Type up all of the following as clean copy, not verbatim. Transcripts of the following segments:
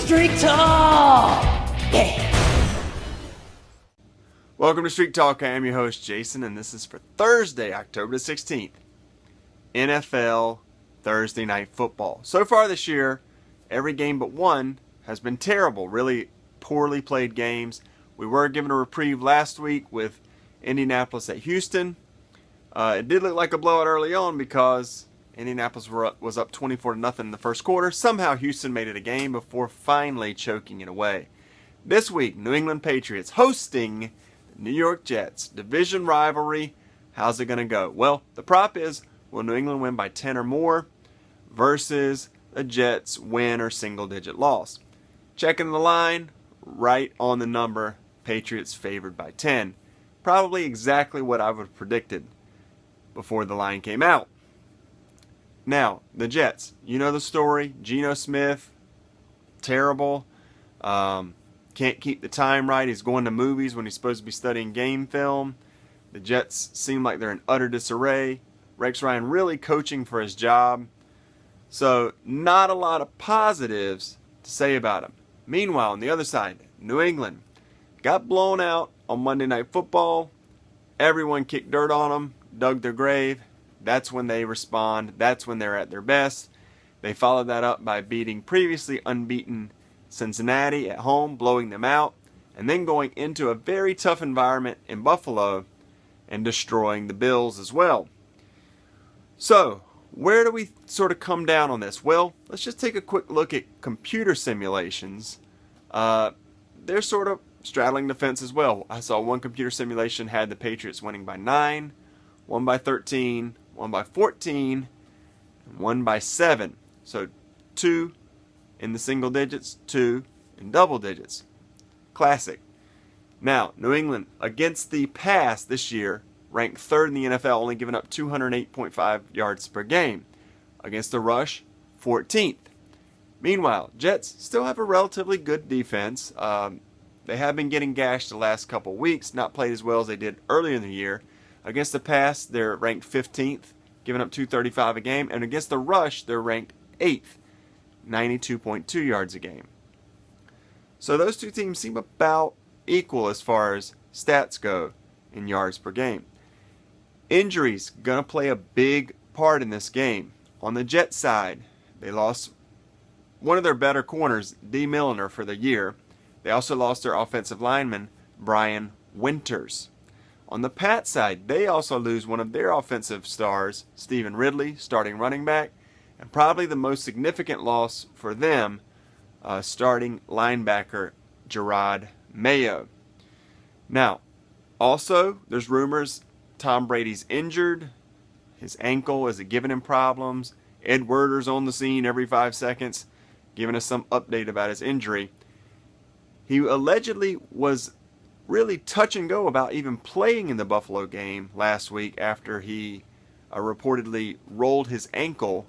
Street Talk! Yeah! Welcome to Street Talk. I am your host, Jason, and this is for Thursday, October the 16th. NFL Thursday Night Football. So far this year, every game but one has been terrible, really poorly played games. We were given a reprieve last week with Indianapolis at Houston. It did look like a blowout early on because Indianapolis was up 24-0 in the first quarter. Somehow Houston made it a game before finally choking it away. This week, New England Patriots hosting the New York Jets. Division rivalry. How's it going to go? Well, the prop is, will New England win by 10 or more versus the Jets win or single-digit loss? Checking the line, right on the number, Patriots favored by 10. Probably exactly what I would have predicted before the line came out. Now, the Jets, you know the story. Geno Smith, terrible. Can't keep the time right. He's going to movies when he's supposed to be studying game film. The Jets seem like they're in utter disarray. Rex Ryan really coaching for his job. So, not a lot of positives to say about him. Meanwhile, on the other side, New England got blown out on Monday Night Football. Everyone kicked dirt on them, dug their grave. That's when they respond. That's when they're at their best. They followed that up by beating previously unbeaten Cincinnati at home, blowing them out, and then going into a very tough environment in Buffalo and destroying the Bills as well. So, where do we sort of come down on this? Well, let's just take a quick look at computer simulations. They're sort of straddling the fence as well. I saw one computer simulation had the Patriots winning by 9, one by 13, one by 14, and one by 7. So 2 in the single digits, 2 in double digits. Classic. Now, New England, against the pass this year, ranked 3rd in the NFL, only giving up 208.5 yards per game. Against the rush, 14th. Meanwhile, Jets still have a relatively good defense. They have been getting gashed the last couple weeks, not played as well as they did earlier in the year. Against the pass, they're ranked 15th, giving up 235 a game. And against the rush, they're ranked 8th, 92.2 yards a game. So those two teams seem about equal as far as stats go in yards per game. Injuries going to play a big part in this game. On the Jets side, they lost one of their better corners, D. Milliner, for the year. They also lost their offensive lineman, Brian Winters. On the Pat side, they also lose one of their offensive stars, Stephen Ridley, starting running back, and probably the most significant loss for them, starting linebacker Gerard Mayo. Now, also, there's rumors Tom Brady's injured. His ankle is giving him problems. Ed Werder's on the scene every 5 seconds, giving us some update about his injury. He allegedly was really touch and go about even playing in the Buffalo game last week after he reportedly rolled his ankle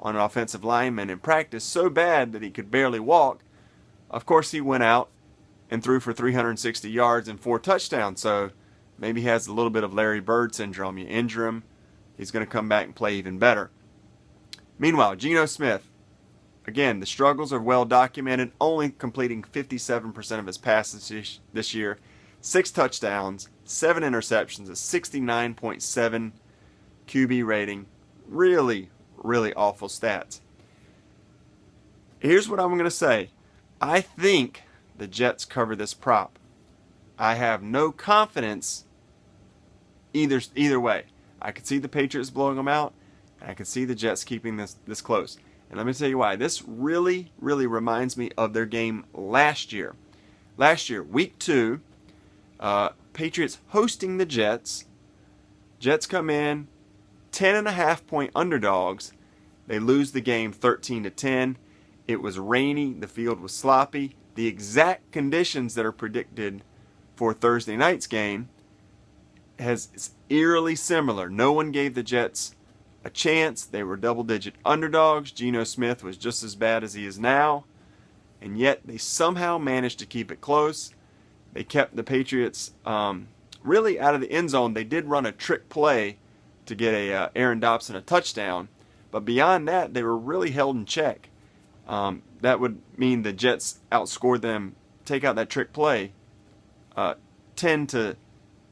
on an offensive lineman in practice so bad that he could barely walk. Of course, he went out and threw for 360 yards and 4 touchdowns, so maybe he has a little bit of Larry Bird syndrome. You injure him, he's going to come back and play even better. Meanwhile, Geno Smith, again, the struggles are well documented, only completing 57% of his passes this year, 6 touchdowns, 7 interceptions, a 69.7 QB rating. Really, really awful stats. Here's what I'm going to say. I think the Jets cover this prop. I have no confidence either way. I could see the Patriots blowing them out, and I could see the Jets keeping this close. And let me tell you why. This really, really reminds me of their game last year. Last year, week 2, Patriots hosting the Jets. Jets come in 10.5-point underdogs. They lose the game 13-10. It was rainy. The field was sloppy. The exact conditions that are predicted for Thursday night's game is eerily similar. No one gave the Jets a chance. They were double-digit underdogs. Geno Smith was just as bad as he is now. And yet they somehow managed to keep it close. They kept the Patriots really out of the end zone. They did run a trick play to get Aaron Dobson a touchdown. But beyond that, they were really held in check. that would mean the Jets outscored them, take out that trick play, 10 to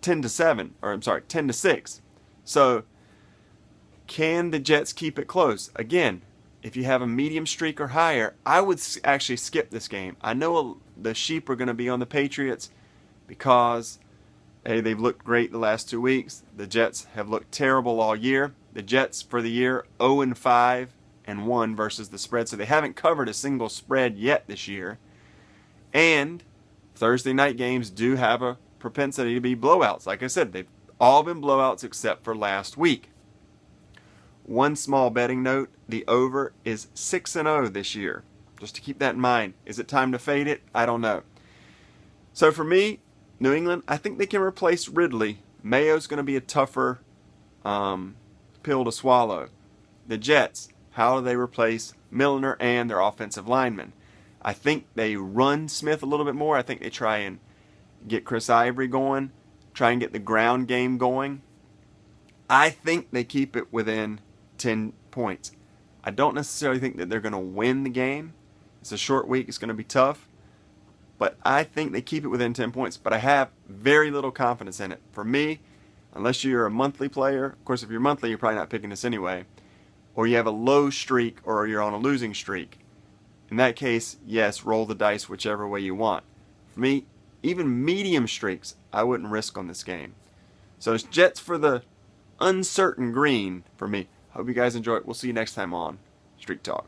7, or I'm sorry, 10 to 6. So can the Jets keep it close? Again, if you have a medium streak or higher, I would actually skip this game. I know the sheep are going to be on the Patriots because they've looked great the last 2 weeks. The Jets have looked terrible all year. The Jets for the year 0-5 and 1 versus the spread, so they haven't covered a single spread yet this year. And Thursday night games do have a propensity to be blowouts. Like I said, they've all been blowouts except for last week. One small betting note, the over is 6-0 this year. Just to keep that in mind. Is it time to fade it? I don't know. So for me, New England, I think they can replace Ridley. Mayo's going to be a tougher pill to swallow. The Jets, how do they replace Milner and their offensive linemen? I think they run Smith a little bit more. I think they try and get Chris Ivory going, try and get the ground game going. I think they keep it within 10 points. I don't necessarily think that they're going to win the game. It's a short week. It's going to be tough. But I think they keep it within 10 points. But I have very little confidence in it. For me, unless you're a monthly player, of course, if you're monthly, you're probably not picking this anyway, or you have a low streak or you're on a losing streak, in that case, yes, roll the dice whichever way you want. For me, even medium streaks, I wouldn't risk on this game. So it's Jets for the uncertain green for me. Hope you guys enjoy it. We'll see you next time on Streak Talk.